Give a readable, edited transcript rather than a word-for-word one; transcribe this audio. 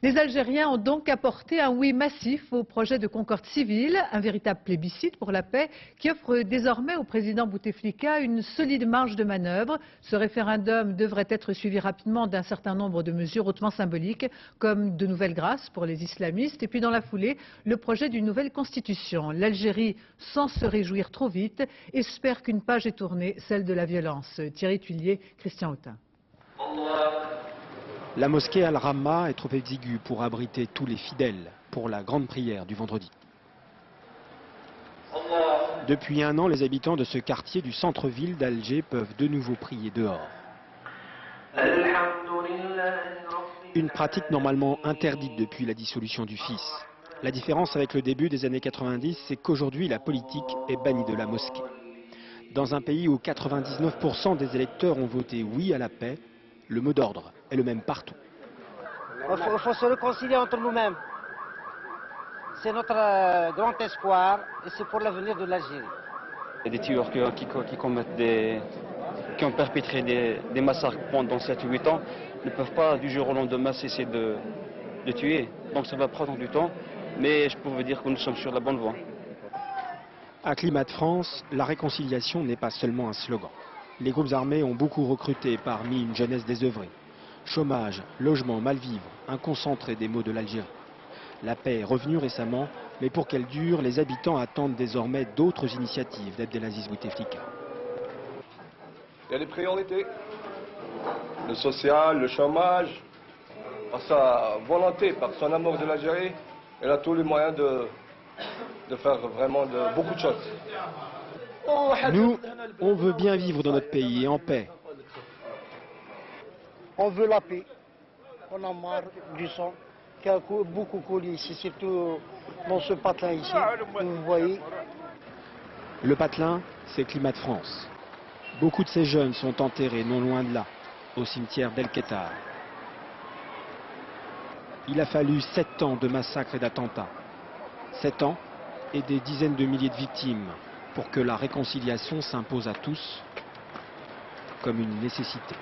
Les Algériens ont donc apporté un oui massif au projet de concorde civile, un véritable plébiscite pour la paix qui offre désormais au président Bouteflika une solide marge de manœuvre. Ce référendum devrait être suivi rapidement d'un certain nombre de mesures hautement symboliques, comme de nouvelles grâces pour les islamistes et puis dans la foulée, le projet d'une nouvelle constitution. L'Algérie, sans se réjouir trop vite, espère qu'une page est tournée, celle de la violence. Thierry Tuillier, Christian Autain. La mosquée Al-Ramma est trop exiguë pour abriter tous les fidèles pour la grande prière du vendredi. Depuis un an, les habitants de ce quartier du centre-ville d'Alger peuvent de nouveau prier dehors. Une pratique normalement interdite depuis la dissolution du FIS. La différence avec le début des années 90, c'est qu'aujourd'hui la politique est bannie de la mosquée. Dans un pays où 99% des électeurs ont voté oui à la paix, le mot d'ordre est le même partout. Il faut se réconcilier entre nous-mêmes. C'est notre grand espoir et c'est pour l'avenir de l'Algérie. Des tueurs qui ont perpétré des massacres pendant 7 ou 8 ans ne peuvent pas du jour au lendemain cesser de tuer. Donc ça va prendre du temps, mais je peux vous dire que nous sommes sur la bonne voie. À Climat de France, la réconciliation n'est pas seulement un slogan. Les groupes armés ont beaucoup recruté parmi une jeunesse désœuvrée. Chômage, logement, mal-vivre, un concentré des maux de l'Algérie. La paix est revenue récemment, mais pour qu'elle dure, les habitants attendent désormais d'autres initiatives d'Abdelaziz Bouteflika. Il y a des priorités. Le social, le chômage. Par sa volonté, par son amour de l'Algérie, elle a tous les moyens de faire vraiment beaucoup de choses. Nous, on veut bien vivre dans notre pays et en paix. On veut la paix. On a marre du sang qui a beaucoup coulé ici, surtout dans ce patelin ici, vous voyez. Le patelin, c'est Climat de France. Beaucoup de ces jeunes sont enterrés non loin de là, au cimetière d'El Kettar. Il a fallu 7 ans de massacres et d'attentats. 7 ans et des dizaines de milliers de victimes pour que la réconciliation s'impose à tous comme une nécessité.